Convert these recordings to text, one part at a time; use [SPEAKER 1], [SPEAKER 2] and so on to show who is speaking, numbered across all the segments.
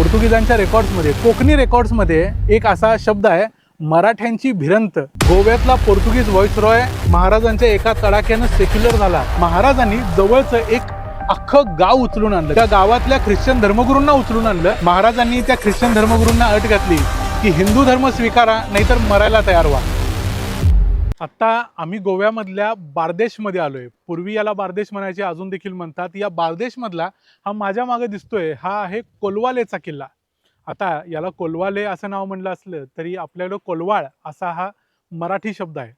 [SPEAKER 1] पोर्तुगीजांच्या रेकॉर्ड्समध्ये, कोकणी रेकॉर्ड्समध्ये एक असा शब्द आहे, मराठ्यांची भिरंत. गोव्यातला पोर्तुगीज व्हाईसरॉय महाराजांच्या एका तडाख्यानं सेक्युलर झाला. महाराजांनी जवळचं एक अख्खं गाव उचलून आणलं. त्या गावातल्या ख्रिश्चन धर्मगुरूंना उचलून आणलं. महाराजांनी त्या ख्रिश्चन धर्मगुरूंना अट घातली की हिंदू धर्म स्वीकारा, नाहीतर मरायला तयार व्हा. आता आम्ही गोव्यामधल्या बारदेशमध्ये आलोय. पूर्वी याला बारदेश म्हणायचे, अजून देखील म्हणतात. या बारदेशमधला हा माझ्या मागे दिसतोय, हा आहे कोलवालेचा किल्ला. आता याला कोलवाले असं नाव म्हणलं असलं तरी आपल्याकडं कोलवाळ असा हा मराठी शब्द आहे.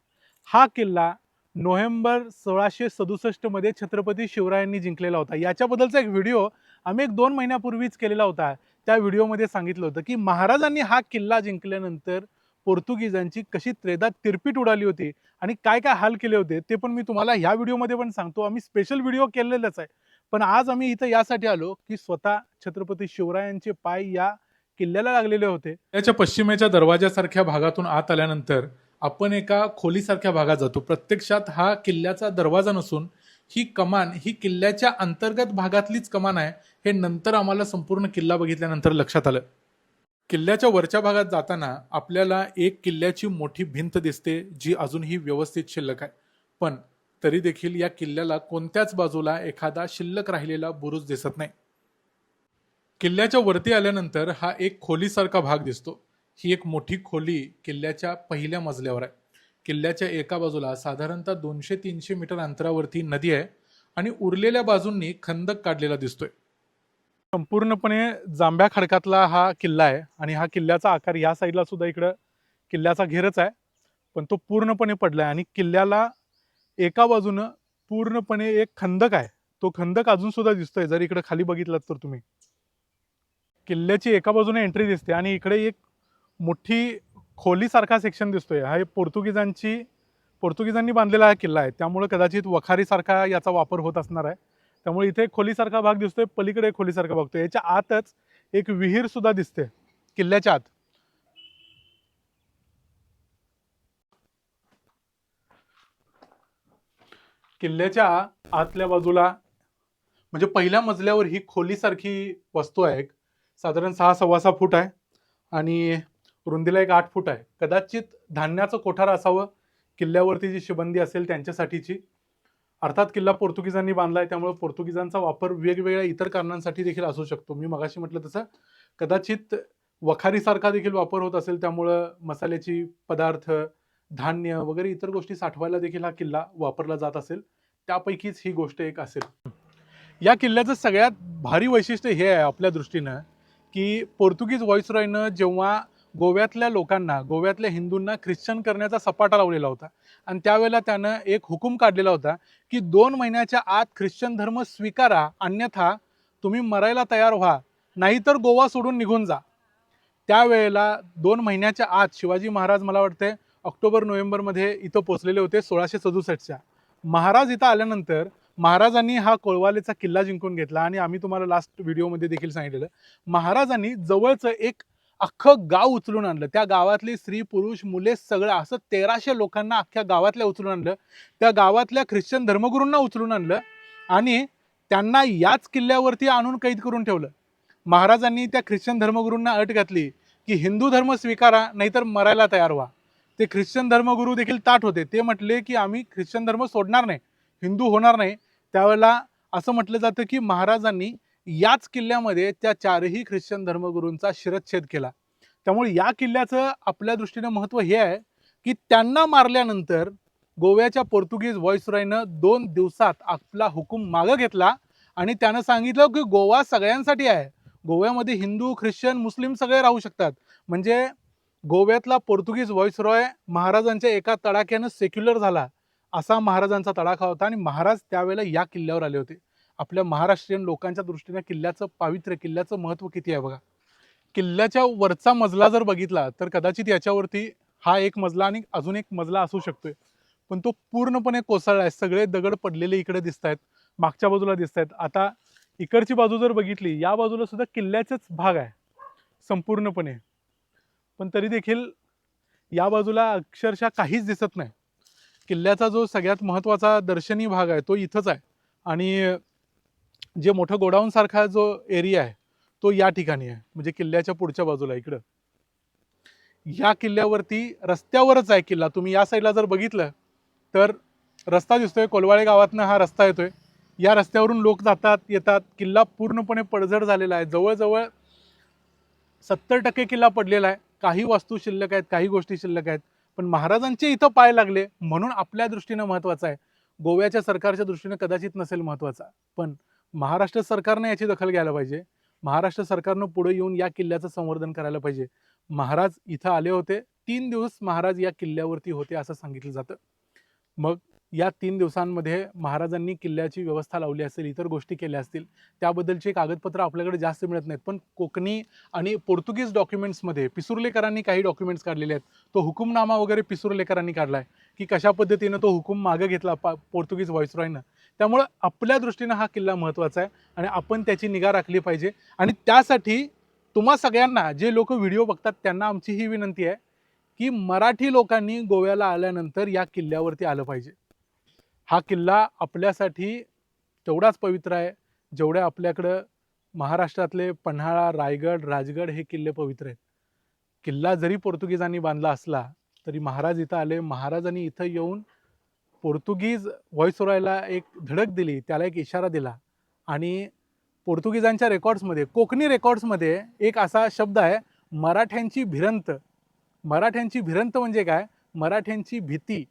[SPEAKER 1] हा किल्ला नोव्हेंबर 1667 मध्ये छत्रपती शिवरायांनी जिंकलेला होता. याच्याबद्दलचा एक व्हिडिओ आम्ही 1-2 महिन्यापूर्वीच केलेला होता. त्या व्हिडिओमध्ये सांगितलं होतं की महाराजांनी हा किल्ला जिंकल्यानंतर पोर्तुगीजांची कशी त्रेधात तिरपीट उडाली होती आणि काय काय हाल केले होते ते पण मी तुम्हाला ह्या व्हिडिओमध्ये पण सांगतो. आम्ही स्पेशल व्हिडिओ केलेलाच आहे, पण आज आम्ही इथं यासाठी आलो की स्वतः छत्रपती शिवरायांचे पाय या किल्ल्याला लागलेले होते. त्याच्या पश्चिमेच्या दरवाजासारख्या भागातून आत आल्यानंतर आपण एका खोलीसारख्या भागात जातो. प्रत्यक्षात हा किल्ल्याचा दरवाजा नसून ही कमान ही किल्ल्याच्या अंतर्गत भागातलीच कमान आहे. हे नंतर आम्हाला संपूर्ण किल्ला बघितल्यानंतर लक्षात आलं. किल्ल्याच्या वरच्या भागात जाताना आपल्याला एक किल्ल्याची मोठी भिंत दिसते, जी अजूनही व्यवस्थित शिल्लक आहे. पण तरी देखील या किल्ल्याला कोणत्याच बाजूला एखादा शिल्लक राहिलेला बुरुज दिसत नाही. किल्ल्याच्या वरती आल्यानंतर हा एक खोलीसारखा भाग दिसतो. ही एक मोठी खोली किल्ल्याच्या पहिल्या मजल्यावर आहे. किल्ल्याच्या एका बाजूला साधारणतः 200-300 मीटर अंतरावरती नदी आहे आणि उरलेल्या बाजूंनी खंदक काढलेला दिसतोय. संपूर्णपणे जांभ्या खडकातला हा किल्ला आहे आणि हा किल्ल्याचा आकार या साईडला सुद्धा इकडं किल्ल्याचा घेरच आहे, पण तो पूर्णपणे पडलाय आणि किल्ल्याला एका बाजूनं पूर्णपणे एक खंदक आहे. तो खंदक अजून सुद्धा दिसतोय जर इकडे खाली बघितलात तर तुम्ही. किल्ल्याची एका बाजूने एंट्री दिसते आणि इकडे एक मोठी खोलीसारखा सेक्शन दिसतोय. हा पोर्तुगीजांनी बांधलेला हा किल्ला आहे, त्यामुळे कदाचित वखारीसारखा याचा वापर होत असणार आहे. त्यामुळे इथे खोलीसारखा भाग दिसतोय, पलीकडे खोलीसारखा बघतोय. याच्या आतच एक विहीर सुद्धा दिसते किल्ल्याच्या आत. किल्ल्याच्या आतल्या बाजूला म्हणजे पहिल्या मजल्यावर ही खोलीसारखी वस्तू आहे. साधारण 6-6.25 फूट आहे आणि रुंदीला एक 8 फूट आहे. कदाचित धान्याचं कोठार असावं, किल्ल्यावरती जी शिबंदी असेल त्यांच्यासाठीची. अर्थात किल्ला पोर्तुगीजांनी बांधलाय, त्यामुळे पोर्तुगीजांचा वापर वेगवेगळ्या इतर कारणांसाठी देखील असू शकतो. मी मगाशी म्हटलं तसं कदाचित वखारीसारखा देखील वापर होत असेल, त्यामुळं मसाल्याची पदार्थ, धान्य वगैरे इतर गोष्टी साठवायला देखील हा किल्ला वापरला जात असेल. त्यापैकीच ही गोष्ट एक असेल. या किल्ल्याचं सगळ्यात भारी वैशिष्ट्य हे आहे आपल्या दृष्टीनं की पोर्तुगीज व्हाईसरॉयनं जेव्हा गोव्यातल्या लोकांना, गोव्यातल्या हिंदूंना ख्रिश्चन करण्याचा सपाटा लावलेला होता आणि त्यावेळेला त्यानं एक हुकूम काढलेला होता की 2 महिन्याच्या आत ख्रिश्चन धर्म स्वीकारा, अन्यथा तुम्ही मरायला तयार व्हा, नाहीतर गोवा सोडून निघून जा. त्यावेळेला 2 महिन्याच्या आत शिवाजी महाराज मला वाटते ऑक्टोबर-नोव्हेंबरमध्ये इथं पोहोचलेले होते 1667च्या. महाराज इथं आल्यानंतर महाराजांनी हा कोळवालेचा किल्ला जिंकून घेतला आणि आम्ही तुम्हाला लास्ट व्हिडिओमध्ये देखील सांगितलेलं, महाराजांनी जवळचं एक अख्खं गाव उचलून आणलं. त्या गावातली स्त्री पुरुष मुले सगळं असं 1300 लोकांना अख्ख्या गावातल्या उचलून आणलं. त्या गावातल्या ख्रिश्चन धर्मगुरूंना उचलून आणलं आणि त्यांना याच किल्ल्यावरती आणून कैद करून ठेवलं. महाराजांनी त्या ख्रिश्चन धर्मगुरूंना अट घातली की हिंदू धर्म स्वीकारा, नाहीतर मरायला तयार व्हा. ते ख्रिश्चन धर्मगुरू देखील ताठ होते. ते म्हटले की आम्ही ख्रिश्चन धर्म सोडणार नाही, हिंदू होणार नाही. त्यावेळेला असं म्हटलं जातं की महाराजांनी याच किल्ल्यामध्ये त्या 4ही ख्रिश्चन धर्मगुरूंचा शिरच्छेद केला. त्यामुळे या किल्ल्याचं आपल्या दृष्टीने महत्त्व हे आहे की त्यांना मारल्यानंतर गोव्याच्या पोर्तुगीज व्हाईसरॉयनं 2 दिवसात आपला हुकूम मागं घेतला आणि त्यानं सांगितलं की गोवा सगळ्यांसाठी आहे. गोव्यामध्ये हिंदू, ख्रिश्चन, मुस्लिम सगळे राहू शकतात. म्हणजे गोव्यातला पोर्तुगीज व्हाईसरॉय महाराजांच्या एका तडाख्यानं सेक्युलर झाला, असा महाराजांचा तडाखा होता. आणि महाराज त्यावेळेला या किल्ल्यावर आले होते. आपल्या महाराष्ट्रीयन लोकांच्या दृष्टीने किल्ल्याचं पावित्र्य, किल्ल्याचं महत्त्व किती आहे बघा. किल्ल्याच्या वरचा मजला जर बघितला तर कदाचित याच्यावरती हा एक मजला आणि अजून एक मजला असू शकतोय, पण तो पूर्णपणे कोसळला आहे. सगळे दगड पडलेले इकडे दिसत आहेत, मागच्या बाजूला दिसत आहेत. आता इकडची बाजू जर बघितली, या बाजूला सुद्धा किल्ल्याचाच भाग आहे संपूर्णपणे, पण तरी देखील या बाजूला अक्षरशः काहीच दिसत नाही. किल्ल्याचा जो सगळ्यात महत्त्वाचा दर्शनी भाग आहे तो इथंच आहे आणि जे मोठं गोडाऊन सारखा जो एरिया आहे तो या ठिकाणी आहे, म्हणजे किल्ल्याच्या पुढच्या बाजूला इकडं. ह्या किल्ल्यावरती रस्त्यावरच आहे किल्ला. तुम्ही या साईडला जर बघितलं तर रस्ता दिसतोय, कोलवाळे गावातनं हा रस्ता येतोय. या रस्त्यावरून लोक जातात येतात. किल्ला पूर्णपणे पडझड झालेला आहे. जवळजवळ 70% किल्ला पडलेला आहे. काही वास्तू शिल्लक आहेत, काही गोष्टी शिल्लक आहेत. पण महाराजांचे इथं पाय लागले म्हणून आपल्या दृष्टीनं महत्त्वाचं आहे. गोव्याच्या सरकारच्या दृष्टीनं कदाचित नसेल महत्त्वाचा, पण महाराष्ट्र सरकारने याची दखल घ्यायला पाहिजे. महाराष्ट्र सरकारनं पुढे येऊन या किल्ल्याचं संवर्धन करायला पाहिजे. महाराज इथं आले होते, 3 दिवस महाराज या किल्ल्यावरती होते असं सांगितलं जातं. मग या 3 दिवसांमध्ये महाराजांनी किल्ल्याची व्यवस्था लावली असेल, इतर गोष्टी केल्या असतील, त्याबद्दलचे कागदपत्र आपल्याकडे जास्त मिळत नाहीत. पण कोकणी आणि पोर्तुगीज डॉक्युमेंट्समध्ये पिसुर्लेकरांनी काही डॉक्युमेंट्स काढलेले आहेत. तो हुकुमनामा वगैरे पिसुर्लेकरांनी काढलाय की कशा पद्धतीनं तो हुकूम मागे घेतला पोर्तुगीज व्हाईसरॉयनं. त्यामुळं आपल्या दृष्टीनं हा किल्ला महत्त्वाचा आहे आणि आपण त्याची निगा राखली पाहिजे. आणि त्यासाठी तुम्हा सगळ्यांना, जे लोक व्हिडिओ बघतात त्यांना आमची ही विनंती आहे की मराठी लोकांनी गोव्याला आल्यानंतर या किल्ल्यावरती आलं पाहिजे. हा किल्ला आपल्यासाठी तेवढाच पवित्र आहे जेवढ्या आपल्याकडं महाराष्ट्रातले पन्हाळा, रायगड, राजगड हे किल्ले पवित्र आहेत. किल्ला जरी पोर्तुगीजांनी बांधला असला तरी महाराज इथं आले. महाराजांनी इथं येऊन पोर्तुगीज व्हॉइसरॉयला एक धडक दिली, त्याला एक इशारा दिला. आणि पोर्तुगीजांच्या रेकॉर्ड्समध्ये, कोकणी रेकॉर्ड्समध्ये एक असा शब्द आहे, मराठ्यांची भिरंत. मराठ्यांची भिरंत म्हणजे काय? मराठ्यांची भीती.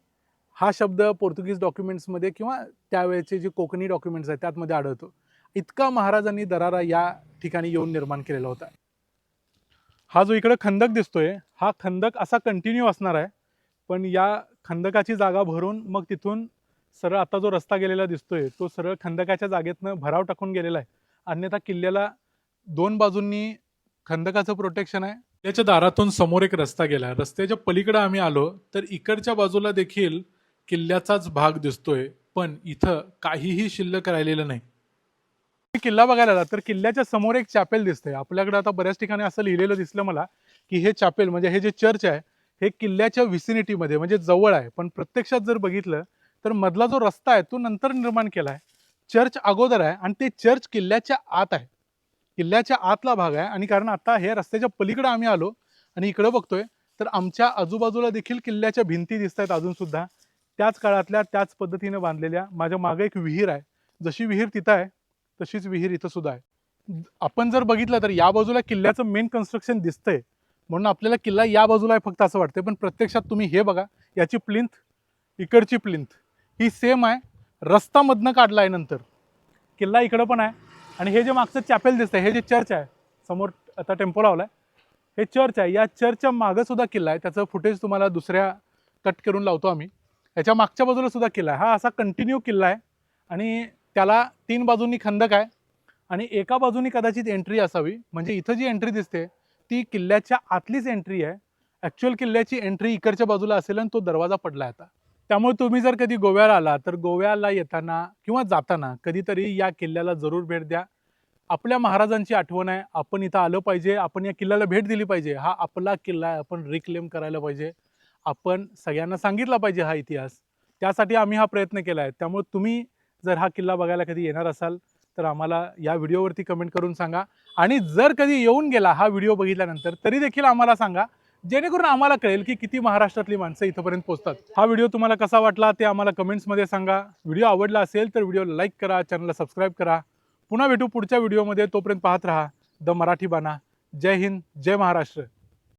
[SPEAKER 1] हा शब्द पोर्तुगीज डॉक्युमेंट्समध्ये किंवा त्यावेळेचे जे कोकणी डॉक्युमेंट्स आहेत त्यामध्ये आढळतो. इतका महाराजांनी दरारा या ठिकाणी येऊन निर्माण केलेला होता. हा जो इकडे खंदक दिसतोय, हा खंदक असा कंटिन्यू असणार आहे. पण या खंदकाची जागा भरून मग तिथून सरळ आता जो रस्ता गेलेला दिसतोय तो सरळ खंदकाच्या जागेतनं भराव टाकून गेलेला आहे. अन्यथा किल्ल्याला 2 बाजूंनी खंदकाचं प्रोटेक्शन आहे. त्याच्या दारातून समोर एक रस्ता गेला. रस्त्याच्या पलीकडे आम्ही आलो तर इकडच्या बाजूला देखील किल्ल्याचाच भाग दिसतोय, पण इथं काहीही शिल्लक राहिलेलं नाही. किल्ला बघायला आला तर किल्ल्याच्या समोर एक चॅपेल दिसते. आपल्याकडे आता बऱ्याच ठिकाणी असं लिहिलेलं दिसलं मला की हे चॅपेल म्हणजे हे जे चर्च आहे हे किल्ल्याच्या विसिनिटीमध्ये म्हणजे जवळ आहे. पण प्रत्यक्षात जर बघितलं तर मधला जो रस्ता आहे तो नंतर निर्माण केला आहे. चर्च अगोदर आहे आणि ते चर्च किल्ल्याच्या आत आहे. किल्ल्याच्या आतला भाग आहे. आणि कारण आता हे रस्त्याच्या पलीकडे आम्ही आलो आणि इकडे बघतोय तर आमच्या आजूबाजूला देखील किल्ल्याच्या भिंती दिसत आहेत अजून सुद्धा, त्याच काळातल्या त्याच पद्धतीने बांधलेल्या. माझ्या मागे एक विहीर आहे, जशी विहीर तिथं आहे तशीच विहीर इथं सुद्धा आहे. आपण जर बघितलं तर या बाजूला किल्ल्याचं मेन कन्स्ट्रक्शन दिसतंय म्हणून आपल्याला किल्ला या बाजूला आहे फक्त असं वाटतंय. पण प्रत्यक्षात तुम्ही हे बघा, याची प्लिंथ, इकडची प्लिंथ ही सेम आहे. रस्ता मधनं काढला आहे नंतर. किल्ला इकडं पण आहे. आणि हे जे मागचं चॅपेल दिसतंय हे जे चर्च आहे, समोर आता टेम्पो लावलाय, हे चर्च आहे. या चर्चच्या मागं सुद्धा किल्ला आहे. त्याचं फुटेज तुम्हाला दुसऱ्या कट करून लावतो आम्ही. याच्या मागच्या बाजूला सुद्धा किल्ला आहे. हा असा कंटिन्यू किल्ला आहे आणि त्याला 3 बाजूंनी खंदक आहे आणि एका बाजूनी कदाचित एंट्री असावी. म्हणजे इथं जी एंट्री दिसते ती किल्ल्याच्या आतलीच एंट्री आहे. ॲक्च्युअल किल्ल्याची एंट्री इकडच्या बाजूला असेल आणि तो दरवाजा पडला आता. त्यामुळे तुम्ही जर कधी गोव्याला आला तर गोव्याला येताना किंवा जाताना कधीतरी या किल्ल्याला जरूर भेट द्या. आपल्या महाराजांची आठवण आहे, आपण इथं आलं पाहिजे, आपण या किल्ल्याला भेट दिली पाहिजे. हा आपला किल्ला आहे, आपण रिक्लेम करायला पाहिजे, आपण सगळ्यांना सांगितला पाहिजे हा इतिहास. त्यासाठी आम्ही हा प्रयत्न केला आहे. त्यामुळे तुम्ही जर हा किल्ला बघायला कधी येणार असाल तर आम्हाला या व्हिडिओवरती कमेंट करून सांगा. आणि जर कधी येऊन गेला हा व्हिडिओ बघितल्यानंतर तरी देखील आम्हाला सांगा, जेणेकरून आम्हाला कळेल की किती महाराष्ट्रातली माणसं इथंपर्यंत पोहोचतात. हा व्हिडिओ तुम्हाला कसा वाटला ते आम्हाला कमेंट्समध्ये सांगा. व्हिडिओ आवडला असेल तर व्हिडिओला लाईक करा, चॅनलला सबस्क्राईब करा. पुन्हा भेटू पुढच्या व्हिडिओमध्ये. तोपर्यंत पाहत राहा द मराठी बाणा. जय हिंद, जय महाराष्ट्र.